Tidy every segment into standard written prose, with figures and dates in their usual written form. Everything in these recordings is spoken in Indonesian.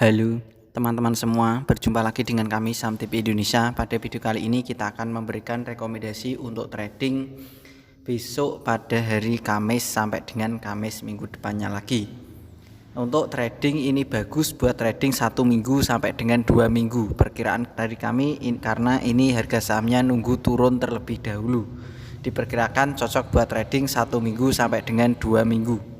Halo teman-teman semua, berjumpa lagi dengan kami Saham TV Indonesia. Pada video kali ini kita akan memberikan rekomendasi untuk trading besok pada hari Kamis sampai dengan Kamis minggu depannya lagi. Untuk trading ini bagus buat trading 1 minggu sampai dengan 2 minggu. Perkiraan dari kami karena ini harga sahamnya nunggu turun terlebih dahulu. Diperkirakan cocok buat trading 1 minggu sampai dengan 2 minggu.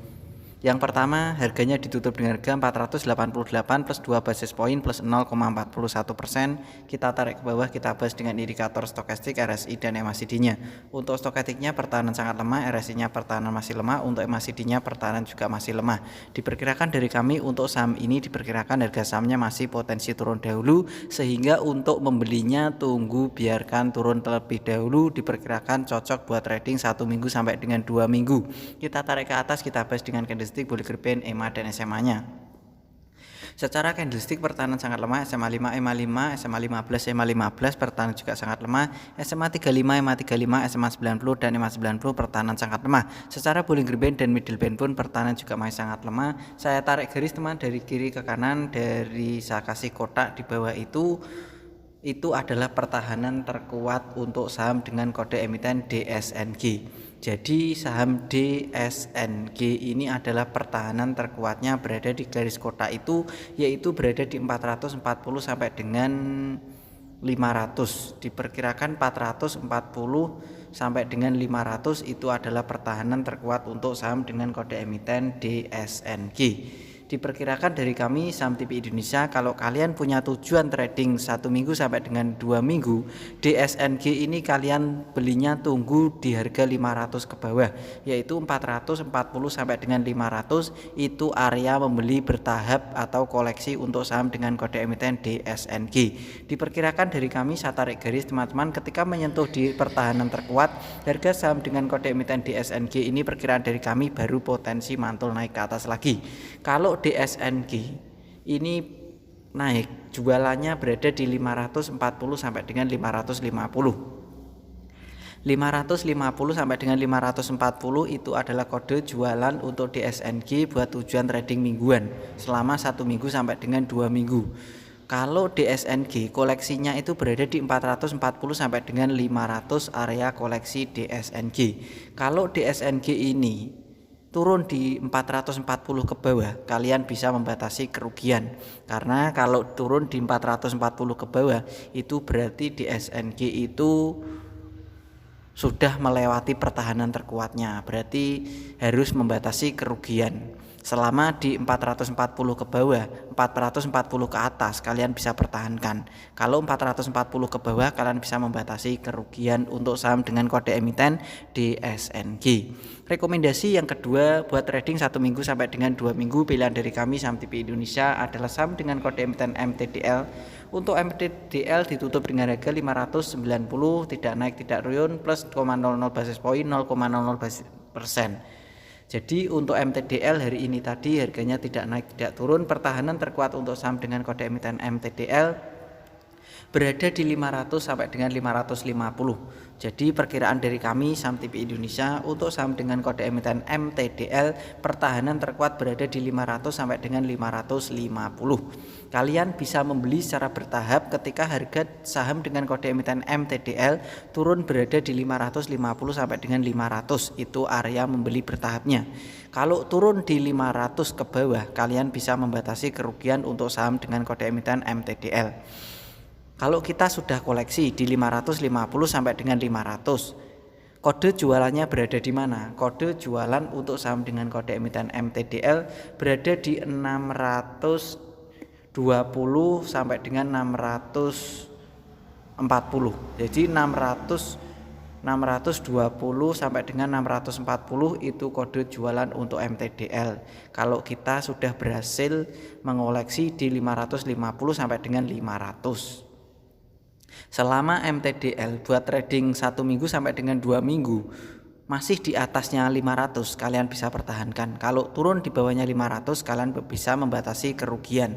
Yang pertama, harganya ditutup dengan harga 488 plus 2 basis point plus 0,41%. Kita tarik ke bawah, kita bahas dengan indikator stokastik, RSI dan MACD-nya. Untuk stokastiknya pertahanan sangat lemah, RSI-nya pertahanan masih lemah, untuk MACD-nya pertahanan juga masih lemah. Diperkirakan dari kami untuk saham ini diperkirakan harga sahamnya masih potensi turun dahulu, sehingga untuk membelinya tunggu biarkan turun terlebih dahulu. Diperkirakan cocok buat trading 1 minggu sampai dengan 2 minggu. Kita tarik ke atas, kita bahas dengan candlestick, Bollinger Band, EMA dan SMA-nya. Secara candlestick pertahanan sangat lemah, SMA 5, EMA 5, SMA 15, EMA 15 pertahanan juga sangat lemah, SMA 35, EMA 35, SMA 90 dan EMA 90 pertahanan sangat lemah. Secara Bollinger Band dan Middle Band pun pertahanan juga masih sangat lemah. Saya tarik garis teman dari kiri ke kanan, dari saya kasih kotak di bawah itu adalah pertahanan terkuat untuk saham dengan kode emiten DSNG. Jadi saham DSNG ini adalah pertahanan terkuatnya berada di garis kotak itu, yaitu berada di 440 sampai dengan 500. Diperkirakan 440 sampai dengan 500 itu adalah pertahanan terkuat untuk saham dengan kode emiten DSNG. Diperkirakan dari kami Saham TV Indonesia, kalau kalian punya tujuan trading 1 minggu sampai dengan 2 minggu, DSNG ini kalian belinya tunggu di harga 500 ke bawah, yaitu 440 sampai dengan 500 itu area membeli bertahap atau koleksi untuk saham dengan kode emiten DSNG. Diperkirakan dari kami, saya tarik garis teman-teman, ketika menyentuh di pertahanan terkuat, harga saham dengan kode emiten DSNG ini perkiraan dari kami baru potensi mantul naik ke atas lagi. Kalau DSNG ini naik, jualannya berada di 540 sampai dengan 550. 550 sampai dengan 540 itu adalah kode jualan untuk DSNG buat tujuan trading mingguan selama 1 minggu sampai dengan 2 minggu. Kalau DSNG koleksinya itu berada di 440 sampai dengan 500 area koleksi DSNG. Kalau DSNG ini turun di 440 ke bawah, kalian bisa membatasi kerugian. Karena kalau turun di 440 ke bawah, itu berarti DSNG itu sudah melewati pertahanan terkuatnya, berarti harus membatasi kerugian. Selama di 440 ke bawah, 440 ke atas kalian bisa pertahankan. Kalau 440 ke bawah kalian bisa membatasi kerugian untuk saham dengan kode emiten DSNG. Rekomendasi yang kedua buat trading 1 minggu sampai dengan 2 minggu, pilihan dari kami Saham TV Indonesia adalah saham dengan kode emiten MTDL. Untuk MTDL ditutup dengan harga 590, tidak naik tidak turun, plus 0,00 basis point, 0,00%. Jadi untuk MTDL hari ini tadi harganya tidak naik tidak turun. Pertahanan terkuat untuk saham dengan kode emiten MTDL berada di 500 sampai dengan 550. Jadi perkiraan dari kami Saham TV Indonesia untuk saham dengan kode emiten MTDL pertahanan terkuat berada di 500 sampai dengan 550. Kalian bisa membeli secara bertahap ketika harga saham dengan kode emiten MTDL turun berada di 550 sampai dengan 500, itu area membeli bertahapnya. Kalau turun di 500 ke bawah, kalian bisa membatasi kerugian untuk saham dengan kode emiten MTDL. Kalau kita sudah koleksi di 550 sampai dengan 500, kode jualannya berada di mana? Kode jualan untuk saham dengan kode emiten MTDL berada di 620 sampai dengan 640. Jadi 620 sampai dengan 640 itu kode jualan untuk MTDL. Kalau kita sudah berhasil mengoleksi di 550 sampai dengan 500. Selama MTDL buat trading 1 minggu sampai dengan 2 minggu masih di atasnya 500, kalian bisa pertahankan. Kalau turun di bawahnya 500, kalian bisa membatasi kerugian.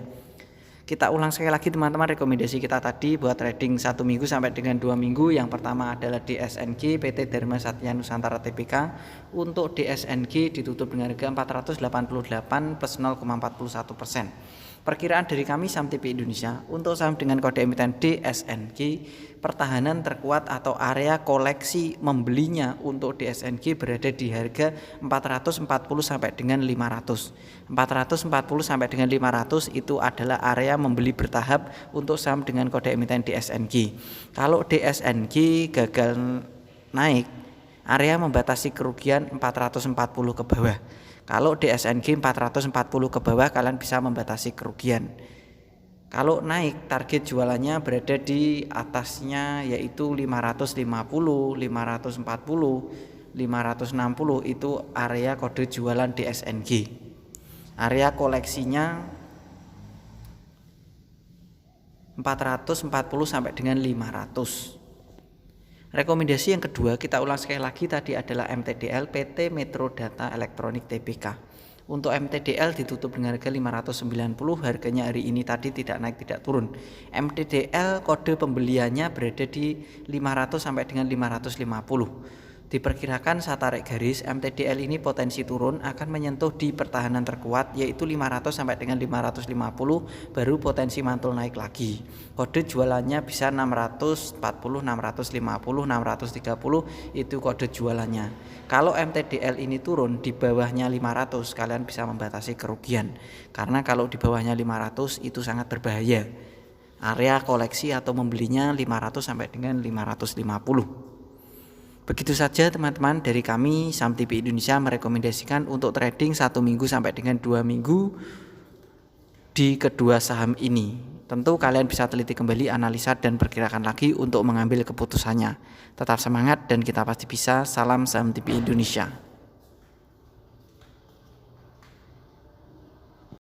Kita ulang sekali lagi teman-teman rekomendasi kita tadi buat trading 1 minggu sampai dengan 2 minggu. Yang pertama adalah DSNG PT Dharma Satya Nusantara Tbk. Untuk DSNG ditutup dengan harga 488 plus 0,41%. Perkiraan dari kami saham TPI Indonesia untuk saham dengan kode emiten DSNG, pertahanan terkuat atau area koleksi membelinya untuk DSNG berada di harga 440 sampai dengan 500. 440 sampai dengan 500 itu adalah area membeli bertahap untuk saham dengan kode emiten DSNG. Kalau DSNG gagal naik, area membatasi kerugian 440 ke bawah. Kalau DSNG 440 ke bawah kalian bisa membatasi kerugian. Kalau naik target jualannya berada di atasnya yaitu 550, 540, 560 itu area kode jualan DSNG. Area koleksinya 440 sampai dengan 500. Rekomendasi yang kedua, kita ulang sekali lagi, tadi adalah MTDL PT Metro Data Elektronik Tbk. Untuk MTDL ditutup dengan harga 590, harganya hari ini tadi tidak naik tidak turun. MTDL kode pembeliannya berada di 500 sampai dengan 550. Diperkirakan saat tarik garis MTDL ini potensi turun akan menyentuh di pertahanan terkuat yaitu 500 sampai dengan 550, baru potensi mantul naik lagi. Kode jualannya bisa 640, 650, 630 itu kode jualannya. Kalau MTDL ini turun di bawahnya 500 kalian bisa membatasi kerugian. Karena kalau di bawahnya 500 itu sangat berbahaya. Area koleksi atau membelinya 500 sampai dengan 550. Begitu saja teman-teman dari kami saham TPI Indonesia merekomendasikan untuk trading 1 minggu sampai dengan 2 minggu di kedua saham ini. Tentu kalian bisa teliti kembali, analisa dan perkirakan lagi untuk mengambil keputusannya. Tetap semangat dan kita pasti bisa. Salam saham TPI Indonesia.